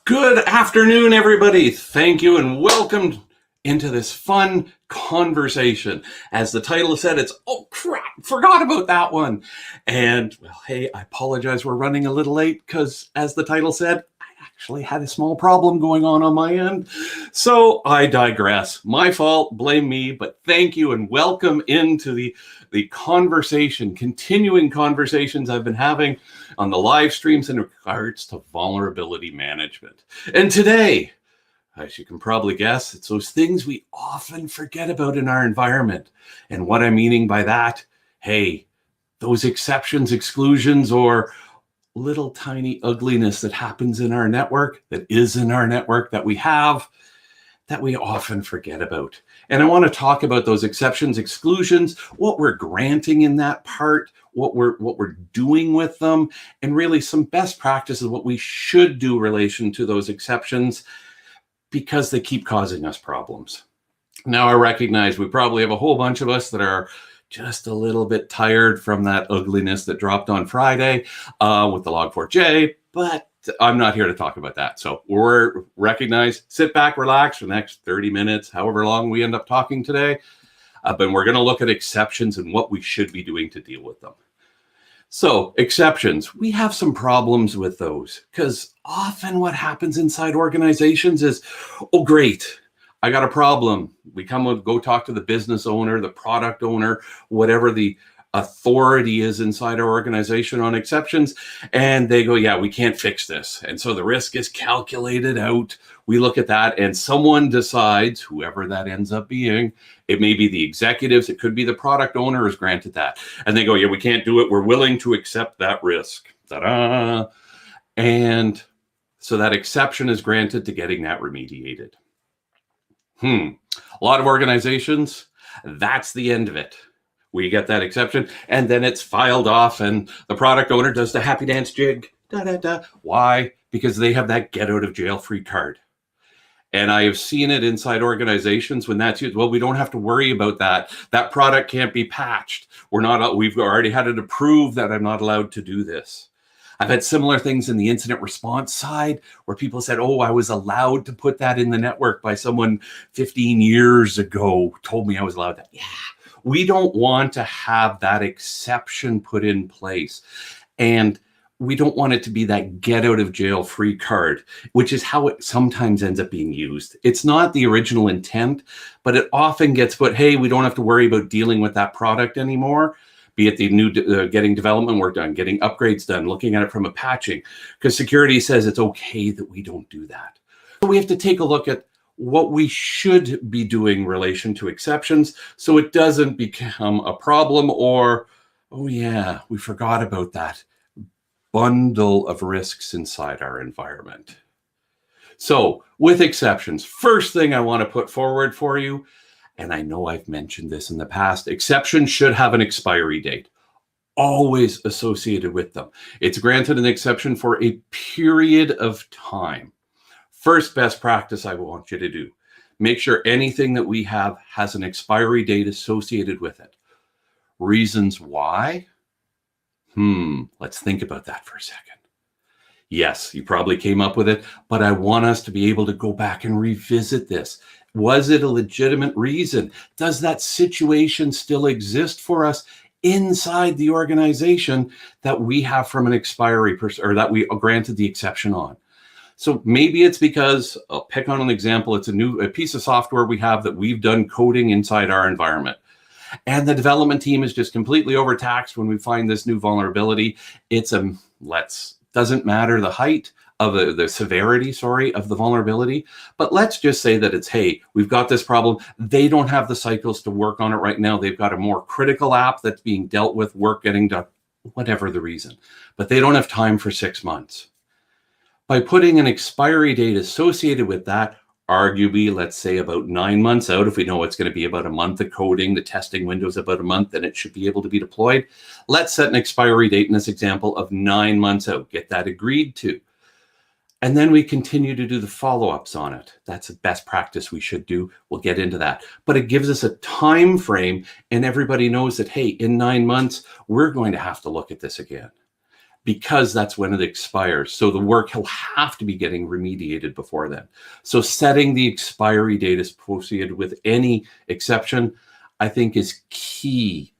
Good afternoon, everybody. Thank you and welcome into this fun conversation. As the title said, it's, oh crap, forgot about that one. And well, hey, I apologize. We're running a little late because as the title said, I actually had a small problem going on my end. So I digress. My fault, blame me, but thank you and welcome into the conversation, continuing conversations I've been having on the live streams in regards to vulnerability management. And today, as you can probably guess, it's those things we often forget about in our environment. And what I'm meaning by that, hey, those exceptions, exclusions, or little tiny ugliness that happens in our network, that is in our network, that we have, that we often forget about. And I want to talk about those exceptions, exclusions, what we're granting in that part, what we're doing with them, and really some best practices, what we should do in relation to those exceptions, because they keep causing us problems. Now, I recognize we probably have a whole bunch of us that are just a little bit tired from that ugliness that dropped on Friday with the Log4j, but I'm not here to talk about that. So we're recognize, sit back, relax for the next 30 minutes, however long we end up talking today. But we're going to look at exceptions and what we should be doing to deal with them. So exceptions, we have some problems with those because often what happens inside organizations is, oh, great, I got a problem. We go talk to the business owner, the product owner, whatever the authority is inside our organization on exceptions, and they go, yeah, we can't fix this. And so the risk is calculated out. We look at that and someone decides, whoever that ends up being, it may be the executives, it could be the product owner is granted that. And they go, yeah, we can't do it. We're willing to accept that risk. Ta-da! And so that exception is granted to getting that remediated. A lot of organizations, that's the end of it. We get that exception, and then it's filed off, and the product owner does the happy dance jig. Da, da, da. Why? Because they have that get out of jail free card. And I have seen it inside organizations when that's used. Well, we don't have to worry about that. That product can't be patched. We've already had it approved that I'm not allowed to do this. I've had similar things in the incident response side where people said, oh, I was allowed to put that in the network by someone 15 years ago, told me I was allowed that. Yeah. We don't want to have that exception put in place. And we don't want it to be that get out of jail free card, which is how it sometimes ends up being used. It's not the original intent, but it often gets put, hey, we don't have to worry about dealing with that product anymore, be it the new getting development work done, getting upgrades done, looking at it from a patching, because security says it's okay that we don't do that. So we have to take a look at what we should be doing in relation to exceptions so it doesn't become a problem or, oh yeah, we forgot about that bundle of risks inside our environment. So with exceptions, first thing I want to put forward for you, and I know I've mentioned this in the past, exceptions should have an expiry date. always associated with them. It's granted an exception for a period of time. First best practice I want you to do, make sure anything that we have has an expiry date associated with it. Reasons why? Let's think about that for a second. Yes, you probably came up with it, but I want us to be able to go back and revisit this. Was it a legitimate reason? Does that situation still exist for us inside the organization that we have from an expiry or that we granted the exception on? So maybe it's because, I'll pick on an example, it's a piece of software we have that we've done coding inside our environment. And the development team is just completely overtaxed when we find this new vulnerability. It's doesn't matter the height of the severity, of the vulnerability. But let's just say that it's, hey, we've got this problem. They don't have the cycles to work on it right now. They've got a more critical app that's being dealt with, work getting done, whatever the reason. But they don't have time for 6 months. By putting an expiry date associated with that, arguably, let's say about 9 months out, if we know it's going to be about a month of coding, the testing window is about a month, then it should be able to be deployed. Let's set an expiry date in this example of 9 months out, get that agreed to. And then we continue to do the follow-ups on it. That's a best practice we should do. We'll get into that. But it gives us a time frame, and everybody knows that, hey, in 9 months, we're going to have to look at this again, because that's when it expires. So the work will have to be getting remediated before then. So setting the expiry date associated with any exception, I think, is key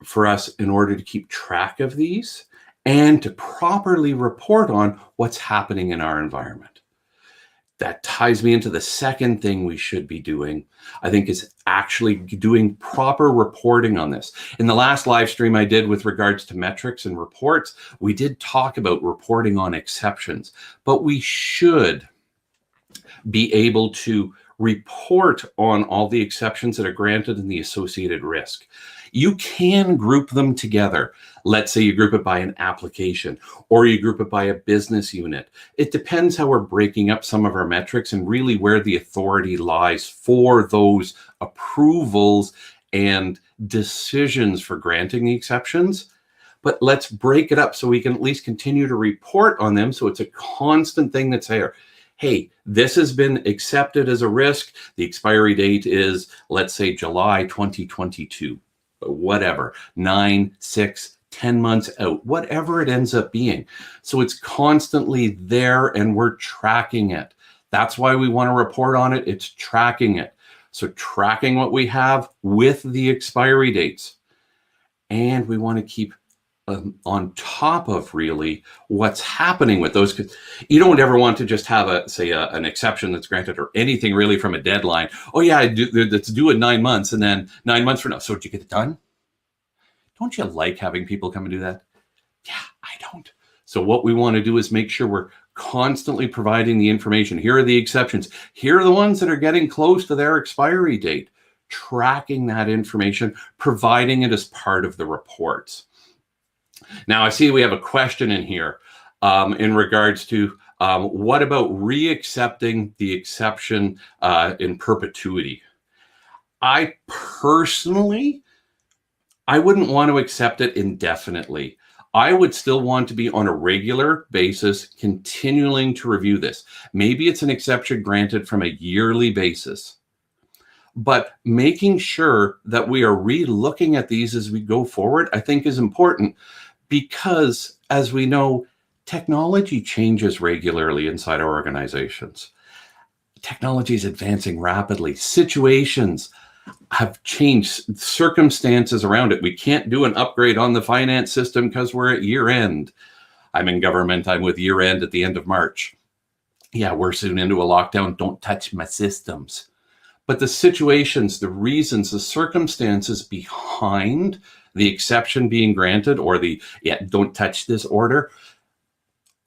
for us in order to keep track of these and to properly report on what's happening in our environment. That ties me into the second thing we should be doing, I think, is actually doing proper reporting on this. In the last live stream I did with regards to metrics and reports, we did talk about reporting on exceptions, but we should be able to report on all the exceptions that are granted and the associated risk. You can group them together. Let's say you group it by an application, or you group it by a business unit. It depends how we're breaking up some of our metrics and really where the authority lies for those approvals and decisions for granting the exceptions. But let's break it up so we can at least continue to report on them, so it's a constant thing that's there. Hey, this has been accepted as a risk. The expiry date is, let's say, July 2022. Whatever, 9, 6, 10 months out, whatever it ends up being. So it's constantly there and we're tracking it. That's why we want to report on it. It's tracking it. So tracking what we have with the expiry dates. And we want to keep on top of really what's happening with those. You don't ever want to just have an exception that's granted or anything really from a deadline. Oh yeah, it's due in 9 months, and then 9 months from now. So did you get it done? Don't you like having people come and do that? Yeah, I don't. So what we want to do is make sure we're constantly providing the information. Here are the exceptions. Here are the ones that are getting close to their expiry date. Tracking that information, providing it as part of the reports. Now, I see we have a question in here in regards to what about re-accepting the exception in perpetuity? I personally, I wouldn't want to accept it indefinitely. I would still want to be on a regular basis, continuing to review this. Maybe it's an exception granted from a yearly basis, but making sure that we are re-looking at these as we go forward, I think, is important. Because, as we know, technology changes regularly inside our organizations. Technology is advancing rapidly. Situations have changed, circumstances around it. We can't do an upgrade on the finance system because we're at year end. I'm in government. I'm with year end at the end of March. Yeah, we're soon into a lockdown. Don't touch my systems. But the situations, the reasons, the circumstances behind the exception being granted, or the don't touch this order,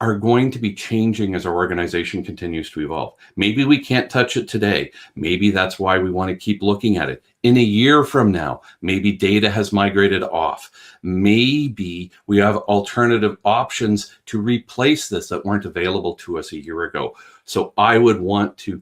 are going to be changing as our organization continues to evolve. Maybe we can't touch it today. Maybe that's why we want to keep looking at it. In a year from now, maybe data has migrated off. Maybe we have alternative options to replace this that weren't available to us a year ago. So I would want to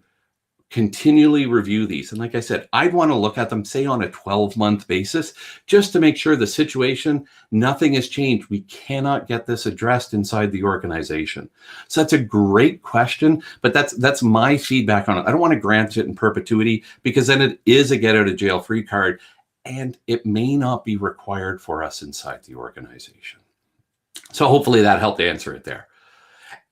continually review these. And like I said, I'd want to look at them, say, on a 12-month basis, just to make sure the situation, nothing has changed. We cannot get this addressed inside the organization. So that's a great question, but that's my feedback on it. I don't want to grant it in perpetuity, because then it is a get out of jail free card, and it may not be required for us inside the organization. So hopefully that helped answer it there.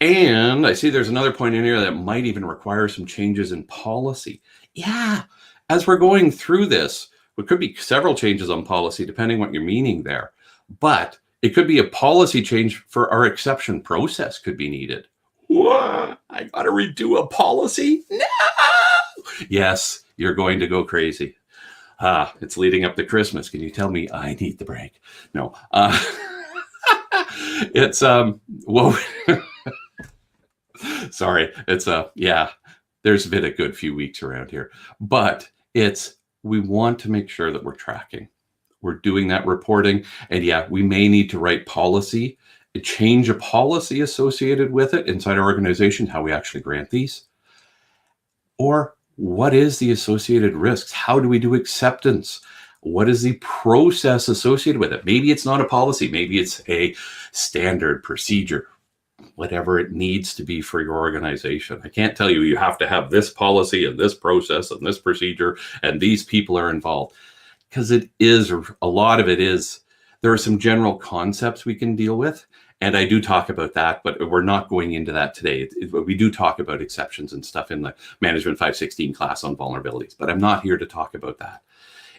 And I see there's another point in here that might even require some changes in policy. Yeah, as we're going through this, it could be several changes on policy, depending what you're meaning there. But it could be a policy change for our exception process could be needed. What? I got to redo a policy? No! Yes, you're going to go crazy. It's leading up to Christmas. Can you tell me I need the break? No. It's, well... Sorry, it's yeah, there's been a good few weeks around here, but we want to make sure that we're tracking. We're doing that reporting, and yeah, we may need to write policy, change a policy associated with it inside our organization, how we actually grant these, or what is the associated risks? How do we do acceptance? What is the process associated with it? Maybe it's not a policy, maybe it's a standard procedure, whatever it needs to be for your organization. I can't tell you, you have to have this policy and this process and this procedure and these people are involved, because it is, a lot of it is, there are some general concepts we can deal with. And I do talk about that, but we're not going into that today. We do talk about exceptions and stuff in the Management 516 class on vulnerabilities, but I'm not here to talk about that.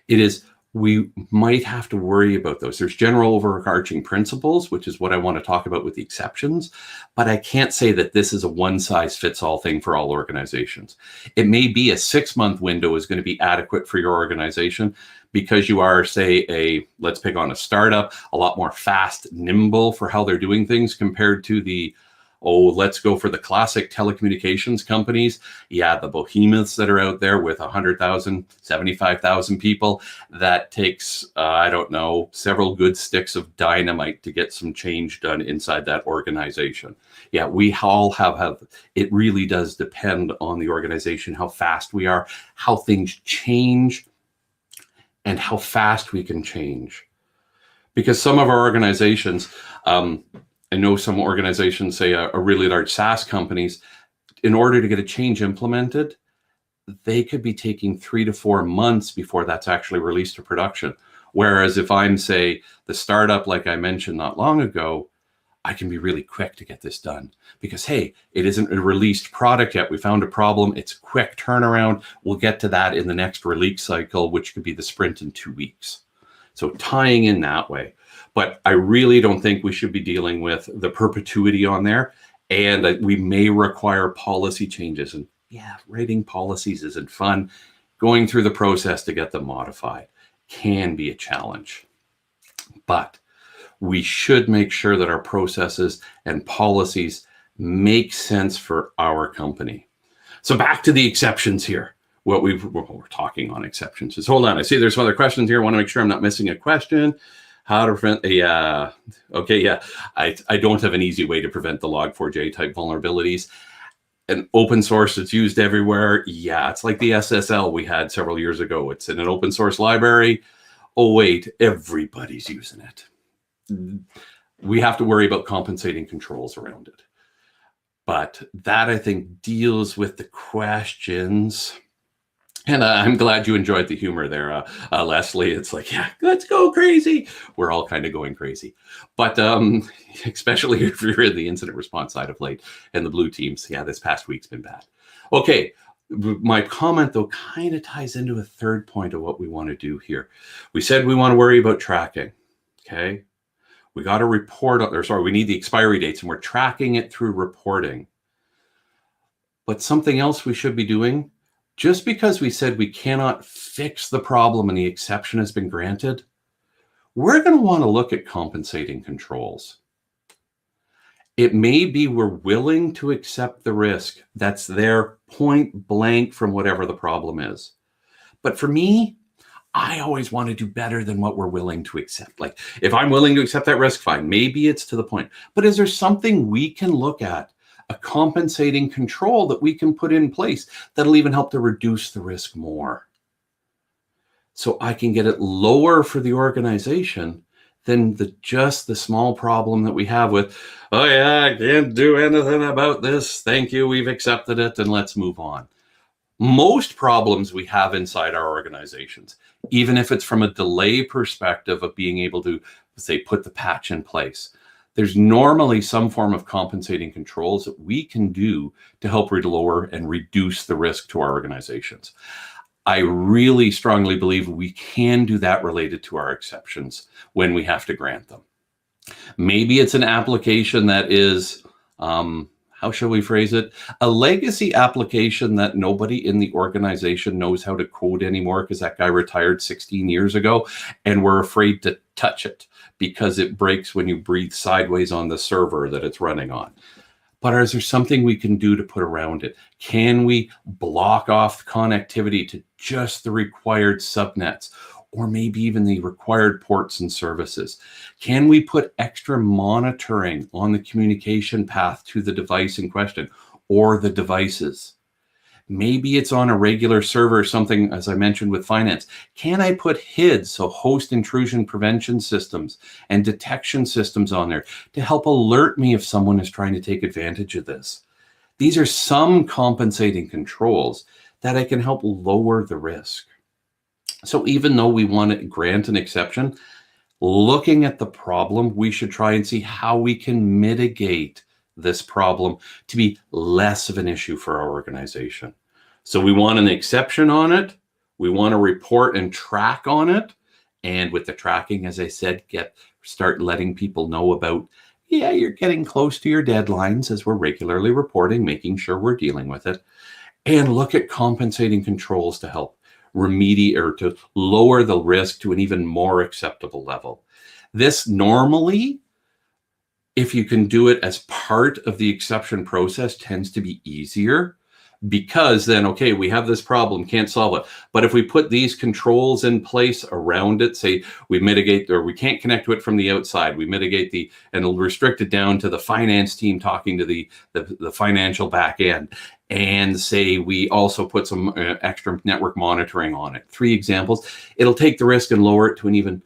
It is, we might have to worry about those. There's general overarching principles, which is what I want to talk about with the exceptions, but I can't say that this is a one-size-fits-all thing for all organizations. It may be a 6-month window is going to be adequate for your organization because you are, say, let's pick on a startup, a lot more fast, nimble for how they're doing things compared to the, let's go for the classic telecommunications companies. Yeah, the behemoths that are out there with 100,000, 75,000 people. That takes, I don't know, several good sticks of dynamite to get some change done inside that organization. Yeah, we all have, it really does depend on the organization, how fast we are, how things change, and how fast we can change. Because some of our organizations, I know some organizations, say a really large SaaS companies, in order to get a change implemented, they could be taking 3 to 4 months before that's actually released to production. Whereas if I'm, say, the startup, like I mentioned not long ago, I can be really quick to get this done because, hey, it isn't a released product yet. We found a problem. It's quick turnaround. We'll get to that in the next release cycle, which could be the sprint in 2 weeks. So tying in that way. But I really don't think we should be dealing with the perpetuity on there. And we may require policy changes. And yeah, writing policies isn't fun. Going through the process to get them modified can be a challenge. But we should make sure that our processes and policies make sense for our company. So back to the exceptions here. What we're talking on exceptions. Just hold on. I see there's some other questions here. I want to make sure I'm not missing a question. How to prevent okay, yeah. I don't have an easy way to prevent the log4j type vulnerabilities. And open source, it's used everywhere. Yeah, it's like the SSL we had several years ago. It's in an open source library. Oh, wait, everybody's using it. We have to worry about compensating controls around it. But that, I think, deals with the questions. And I'm glad you enjoyed the humor there, Leslie. It's like, yeah, let's go crazy. We're all kind of going crazy. But especially if you're in the incident response side of late and the blue teams, yeah, this past week's been bad. Okay, my comment, though, kind of ties into a third point of what we want to do here. We said we want to worry about tracking, okay? We got to report, we need the expiry dates, and we're tracking it through reporting. But something else we should be doing, just because we said we cannot fix the problem and the exception has been granted, we're going to want to look at compensating controls. It may be we're willing to accept the risk that's there point blank from whatever the problem is. But for me, I always want to do better than what we're willing to accept. Like, if I'm willing to accept that risk, fine. Maybe it's to the point. But is there something we can look at a compensating control that we can put in place that'll even help to reduce the risk more. So I can get it lower for the organization than just the small problem that we have with, oh yeah, I can't do anything about this. Thank you, we've accepted it, and let's move on. Most problems we have inside our organizations, even if it's from a delay perspective of being able to, say, put the patch in place, there's normally some form of compensating controls that we can do to help lower and reduce the risk to our organizations. I really strongly believe we can do that related to our exceptions when we have to grant them. Maybe it's an application that is, how shall we phrase it? A legacy application that nobody in the organization knows how to code anymore because that guy retired 16 years ago, and we're afraid to touch it because it breaks when you breathe sideways on the server that it's running on. But is there something we can do to put around it? Can we block off connectivity to just the required subnets, or maybe even the required ports and services? Can we put extra monitoring on the communication path to the device in question or the devices? Maybe it's on a regular server, something, as I mentioned with finance. Can I put HIDs, so host intrusion prevention systems, and detection systems on there to help alert me if someone is trying to take advantage of this? These are some compensating controls that I can help lower the risk. So even though we want to grant an exception, looking at the problem, we should try and see how we can mitigate this problem to be less of an issue for our organization. So we want an exception on it. We want to report and track on it. And with the tracking, as I said, start letting people know about, yeah, you're getting close to your deadlines as we're regularly reporting, making sure we're dealing with it. And look at compensating controls to help remediate or to lower the risk to an even more acceptable level. This normally, if you can do it as part of the exception process, tends to be easier, because then, okay, we have this problem, can't solve it. But if we put these controls in place around it, say we mitigate, or we can't connect to it from the outside, we mitigate and it'll restrict it down to the finance team talking to the financial back end. And say we also put some extra network monitoring on it. 3 examples. It'll take the risk and lower it to an even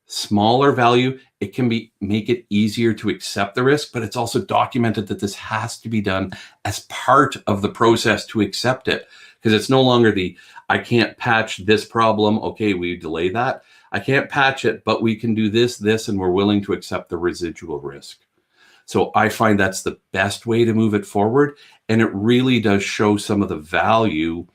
smaller value. It can make it easier to accept the risk, but it's also documented that this has to be done as part of the process to accept it, because it's no longer I can't patch this problem. Okay, we delay that. I can't patch it, but we can do this, and we're willing to accept the residual risk. So I find that's the best way to move it forward. And it really does show some of the value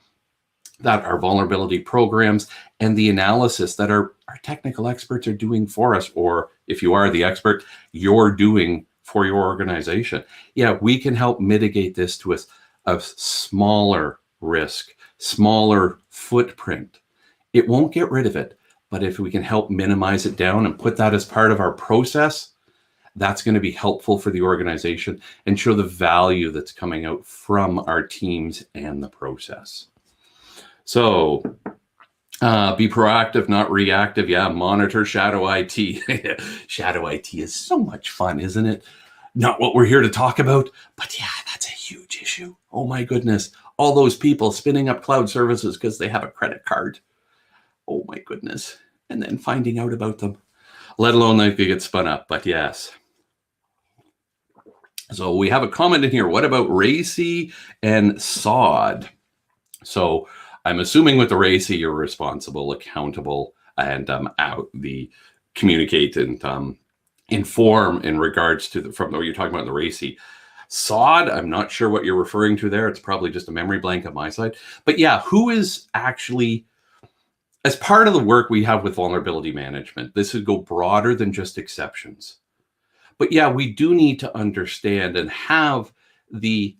that our vulnerability programs and the analysis that our technical experts are doing for us, or if you are the expert, you're doing for your organization. Yeah, we can help mitigate this to a smaller risk, smaller footprint. It won't get rid of it, but if we can help minimize it down and put that as part of our process, that's going to be helpful for the organization and show the value that's coming out from our teams and the process. So be proactive, not reactive. Yeah, monitor shadow IT. Shadow IT is so much fun, isn't it? Not what we're here to talk about, but yeah, that's a huge issue. Oh my goodness. All those people spinning up cloud services because they have a credit card. Oh my goodness. And then finding out about them, let alone they could get spun up, but yes. So we have a comment in here. What about RACI and SOD? So I'm assuming with the RACI, you're responsible, accountable, and communicate and inform in regards to from what you're talking about in the RACI. SOD, I'm not sure what you're referring to there. It's probably just a memory blank on my side. But yeah, who is actually, as part of the work we have with vulnerability management, this would go broader than just exceptions. But yeah, we do need to understand and have the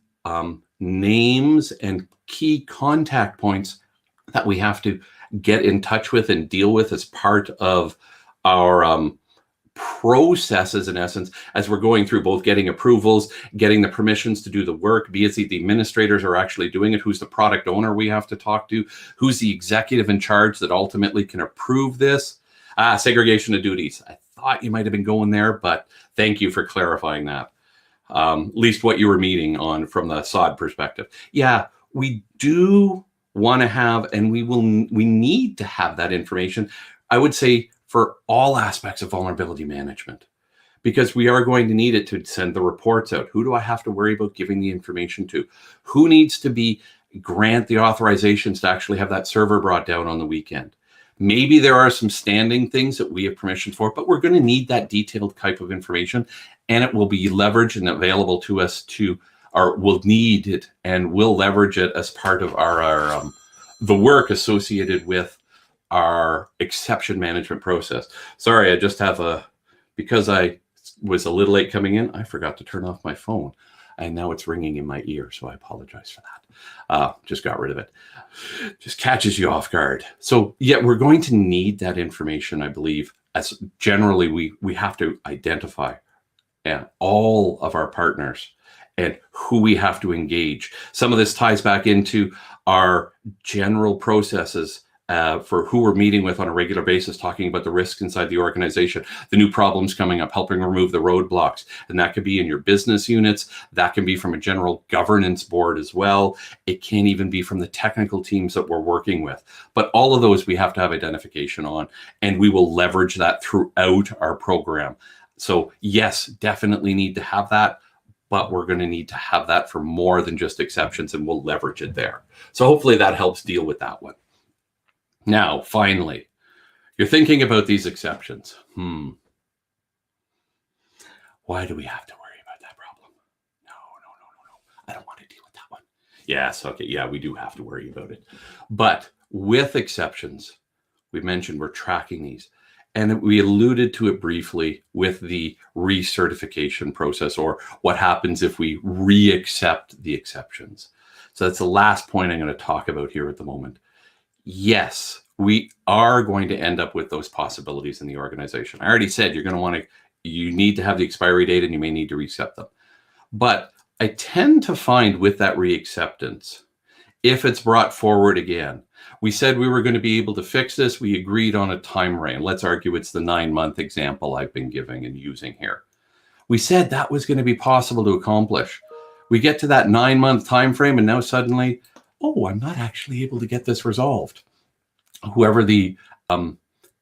names and key contact points that we have to get in touch with and deal with as part of our processes, in essence, as we're going through both getting approvals, getting the permissions to do the work, be it the administrators are actually doing it, who's the product owner we have to talk to, who's the executive in charge that ultimately can approve this. Segregation of duties. I thought you might have been going there, but thank you for clarifying that. At least what you were meeting on from the SOD perspective. Yeah, we do want to have, and we need to have that information, I would say, for all aspects of vulnerability management, because we are going to need it to send the reports out. Who do I have to worry about giving the information to? Who needs to grant the authorizations to actually have that server brought down on the weekend? Maybe there are some standing things that we have permission for, but we're going to need that detailed type of information, and it will be leveraged and available to us or we'll need it and we'll leverage it as part of our the work associated with our exception management process. Sorry, I just have because I was a little late coming in, I forgot to turn off my phone, and now it's ringing in my ear, so I apologize for that. Just got rid of it. Just catches you off guard. So yeah, we're going to need that information, I believe, as generally we have to identify all of our partners and who we have to engage. Some of this ties back into our general processes for who we're meeting with on a regular basis, talking about the risks inside the organization, the new problems coming up, helping remove the roadblocks. And that could be in your business units. That can be from a general governance board as well. It can even be from the technical teams that we're working with. But all of those we have to have identification on, and we will leverage that throughout our program. So yes, definitely need to have that, but we're going to need to have that for more than just exceptions, and we'll leverage it there. So hopefully that helps deal with that one. Now, finally, you're thinking about these exceptions. Why do we have to worry about that problem? No. I don't want to deal with that one. Yes, okay, yeah, we do have to worry about it. But with exceptions, we mentioned we're tracking these. And we alluded to it briefly with the recertification process, or what happens if we re-accept the exceptions. So that's the last point I'm going to talk about here at the moment. Yes, we are going to end up with those possibilities in the organization. I already said you need to have the expiry date, and you may need to reaccept them. But I tend to find with that reacceptance, if it's brought forward again, we said we were going to be able to fix this. We agreed on a time frame. Let's argue it's the 9-month example I've been giving and using here. We said that was going to be possible to accomplish. We get to that 9-month time frame, and now suddenly, I'm not actually able to get this resolved. Whoever the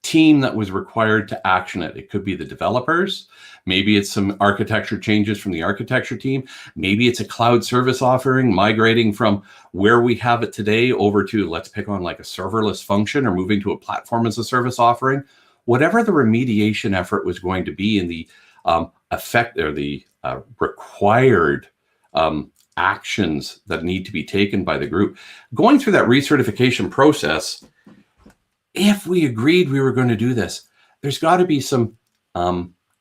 team that was required to action it could be the developers. Maybe it's some architecture changes from the architecture team. Maybe it's a cloud service offering, migrating from where we have it today over to, let's pick on like a serverless function, or moving to a platform as a service offering. Whatever the remediation effort was going to be in the effect or the required actions that need to be taken by the group, going through that recertification process, if we agreed we were going to do this, there's got to be some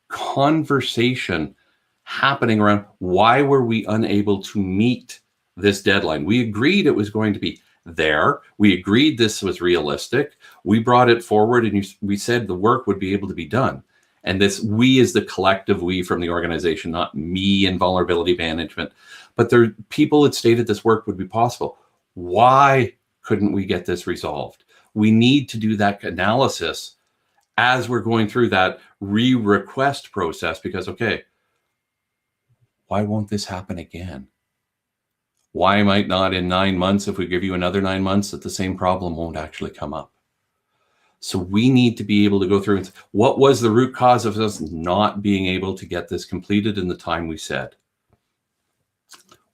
conversation happening around why were we unable to meet this deadline. We agreed it was going to be there. We agreed this was realistic. We brought it forward, and we said the work would be able to be done. And this we is the collective we from the organization, not me in vulnerability management. But there are people that stated this work would be possible. Why couldn't we get this resolved? We need to do that analysis as we're going through that re-request process, because, okay, why won't this happen again? Why might not in 9 months, if we give you another 9 months, that the same problem won't actually come up? So we need to be able to go through and what was the root cause of us not being able to get this completed in the time we said?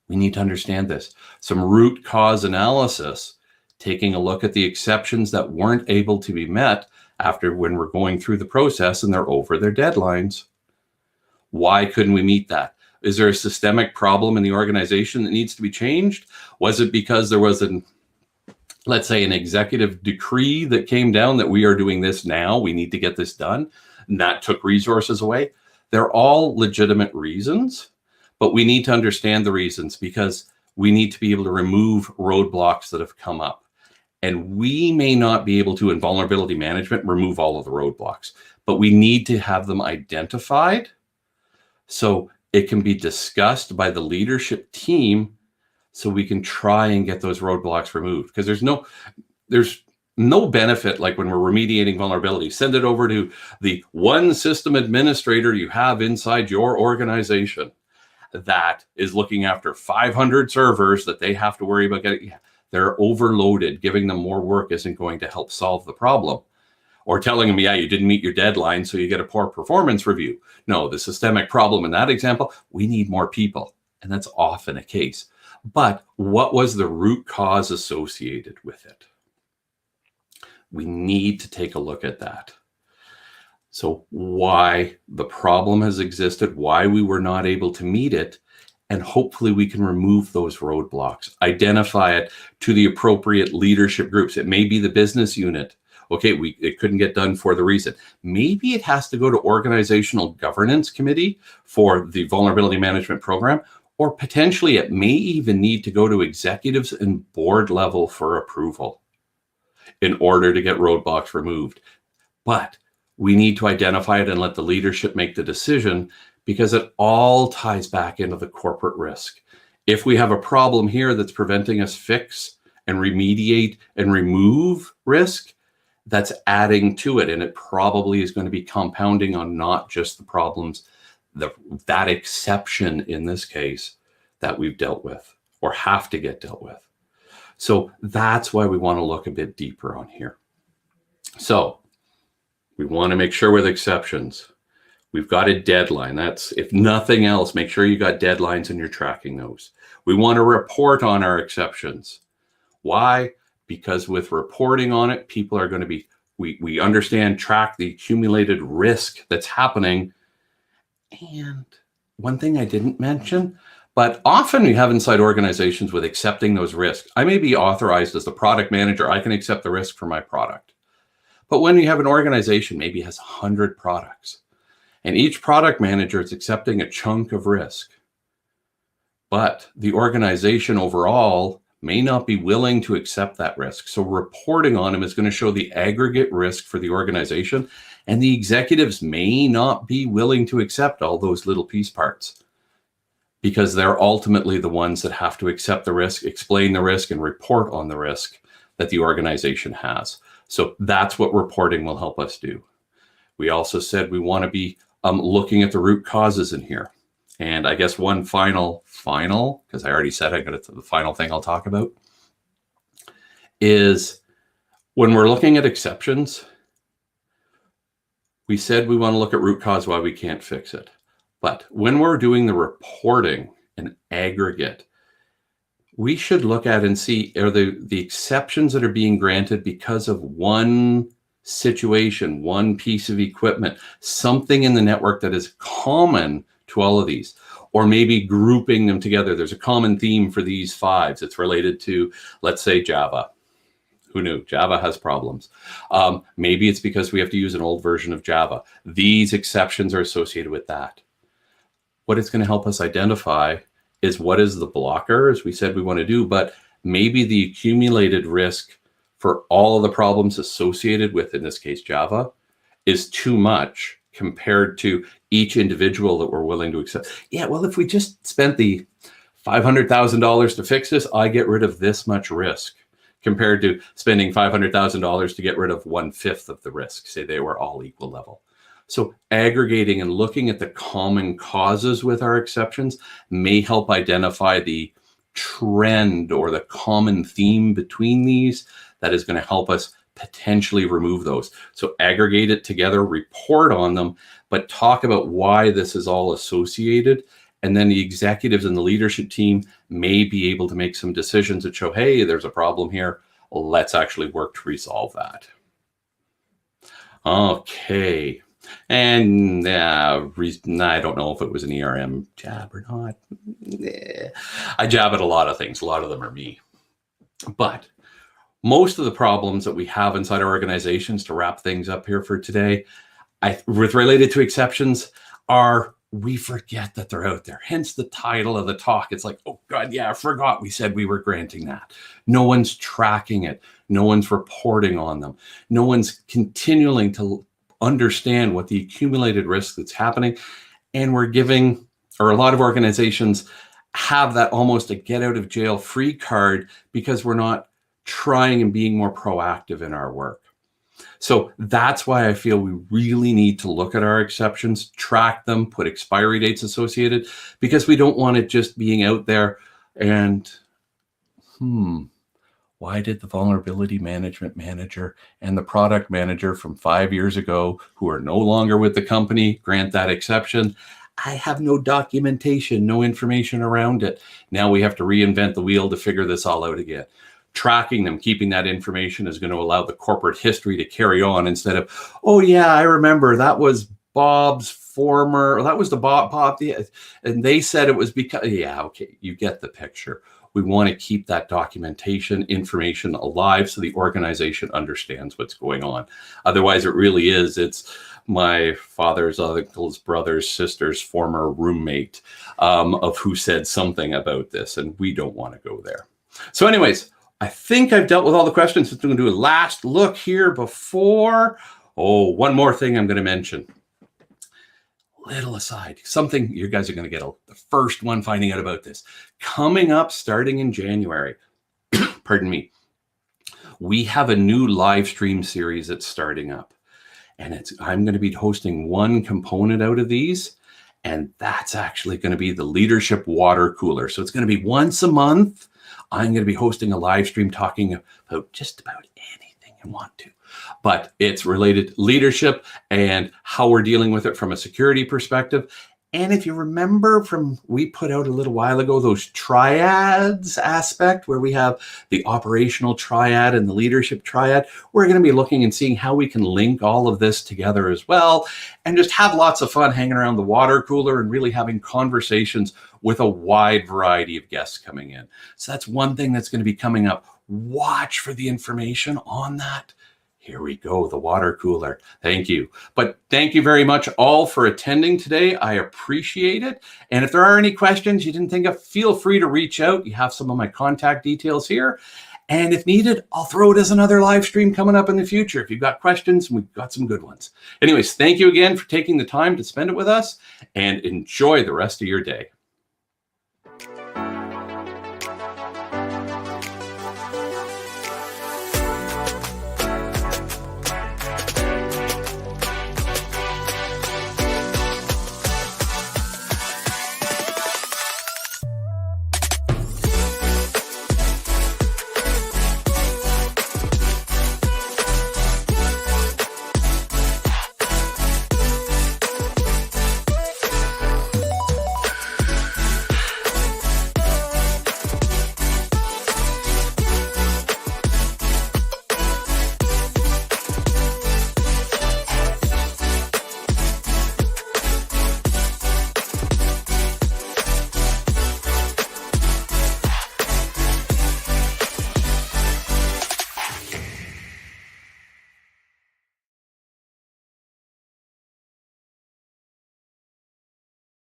We need to understand this. Some root cause analysis, taking a look at the exceptions that weren't able to be met after when we're going through the process and they're over their deadlines. Why couldn't we meet that? Is there a systemic problem in the organization that needs to be changed? Was it because there was let's say an executive decree that came down that we are doing this now, we need to get this done, and that took resources away? They're all legitimate reasons, but we need to understand the reasons, because we need to be able to remove roadblocks that have come up. And we may not be able to, in vulnerability management, remove all of the roadblocks, but we need to have them identified so it can be discussed by the leadership team, so we can try and get those roadblocks removed. Because there's no benefit, like when we're remediating vulnerability, send it over to the one system administrator you have inside your organization. that is looking after 500 servers that they have to worry about getting. They're overloaded. Giving them more work isn't going to help solve the problem. Or telling them, yeah, you didn't meet your deadline, so you get a poor performance review. No, the systemic problem in that example, we need more people. And that's often a case. But what was the root cause associated with it? We need to take a look at that. So why the problem has existed, why we were not able to meet it, and hopefully we can remove those roadblocks, identify it to the appropriate leadership groups. It may be the business unit. Okay, it couldn't get done for the reason. Maybe it has to go to organizational governance committee for the vulnerability management program, or potentially it may even need to go to executives and board level for approval in order to get roadblocks removed. But we need to identify it and let the leadership make the decision, because it all ties back into the corporate risk. If we have a problem here that's preventing us fix and remediate and remove risk, that's adding to it, and it probably is going to be compounding on not just the problems, that exception in this case that we've dealt with or have to get dealt with. So that's why we want to look a bit deeper on here. So we want to make sure with exceptions, we've got a deadline. That's, if nothing else, make sure you got deadlines and you're tracking those. We want to report on our exceptions. Why? Because with reporting on it, people are going to be, we understand, track the accumulated risk that's happening. And one thing I didn't mention, but often we have inside organizations with accepting those risks. I may be authorized as the product manager. I can accept the risk for my product. But when you have an organization, maybe has 100 products, and each product manager is accepting a chunk of risk, but the organization overall may not be willing to accept that risk. So reporting on them is going to show the aggregate risk for the organization, and the executives may not be willing to accept all those little piece parts, because they're ultimately the ones that have to accept the risk, explain the risk, and report on the risk that the organization has. So that's what reporting will help us do. We also said we want to be looking at the root causes in here. And I guess one final, because I already said the final thing I'll talk about is when we're looking at exceptions, we said we want to look at root cause, why we can't fix it. But when we're doing the reporting and aggregate, we should look at and see, are the exceptions that are being granted because of one situation, one piece of equipment, something in the network that is common to all of these, or maybe grouping them together. There's a common theme for these fives. It's related to, let's say, Java. Who knew? Java has problems. Maybe it's because we have to use an old version of Java. These exceptions are associated with that. What it's going to help us identify is what is the blocker, as we said we want to do, but maybe the accumulated risk for all of the problems associated with, in this case, Java, is too much compared to each individual that we're willing to accept. Yeah, well, if we just spent the $500,000 to fix this, I get rid of this much risk, compared to spending $500,000 to get rid of 1/5 of the risk. Say they were all equal level. So aggregating and looking at the common causes with our exceptions may help identify the trend or the common theme between these that is going to help us potentially remove those. So aggregate it together, report on them, but talk about why this is all associated. And then the executives and the leadership team may be able to make some decisions that show, hey, there's a problem here. Let's actually work to resolve that. Okay. And I don't know if it was an ERM jab or not. I jab at a lot of things. A lot of them are me. But most of the problems that we have inside our organizations, to wrap things up here for today, with related to exceptions, are we forget that they're out there. Hence the title of the talk. It's like, oh God, yeah, I forgot we said we were granting that. No one's tracking it. No one's reporting on them. No one's continuing to understand what the accumulated risk that's happening. And we're giving, or a lot of organizations have that almost a get out of jail free card because we're not trying and being more proactive in our work. So that's why I feel we really need to look at our exceptions, track them, put expiry dates associated, because we don't want it just being out there and, why did the vulnerability management manager and the product manager from 5 years ago, who are no longer with the company, grant that exception? I have no documentation, no information around it. Now we have to reinvent the wheel to figure this all out again. Tracking them, keeping that information is going to allow the corporate history to carry on instead of, oh yeah, I remember that was Bob's former, that was the Bob, and they said it was because, yeah, okay, you get the picture. We want to keep that documentation information alive so the organization understands what's going on. Otherwise, it really is, it's my father's uncle's brother's sister's former roommate of who said something about this, and we don't want to go there. So anyways, I think I've dealt with all the questions. I'm going to do a last look here before. Oh, one more thing I'm going to mention. Little aside, something you guys are going to get the first one finding out about this. Coming up starting in January, pardon me, we have a new live stream series that's starting up. And I'm going to be hosting one component out of these. And that's actually going to be the leadership water cooler. So it's going to be once a month. I'm going to be hosting a live stream talking about just about anything you want to. But it's related to leadership and how we're dealing with it from a security perspective. And if you remember we put out a little while ago, those triads aspect where we have the operational triad and the leadership triad, we're going to be looking and seeing how we can link all of this together as well and just have lots of fun hanging around the water cooler and really having conversations with a wide variety of guests coming in. So that's one thing that's going to be coming up. Watch for the information on that. Here we go, the water cooler. Thank you. But thank you very much all for attending today. I appreciate it. And if there are any questions you didn't think of, feel free to reach out. You have some of my contact details here. And if needed, I'll throw it as another live stream coming up in the future. If you've got questions, we've got some good ones. Anyways, thank you again for taking the time to spend it with us and enjoy the rest of your day.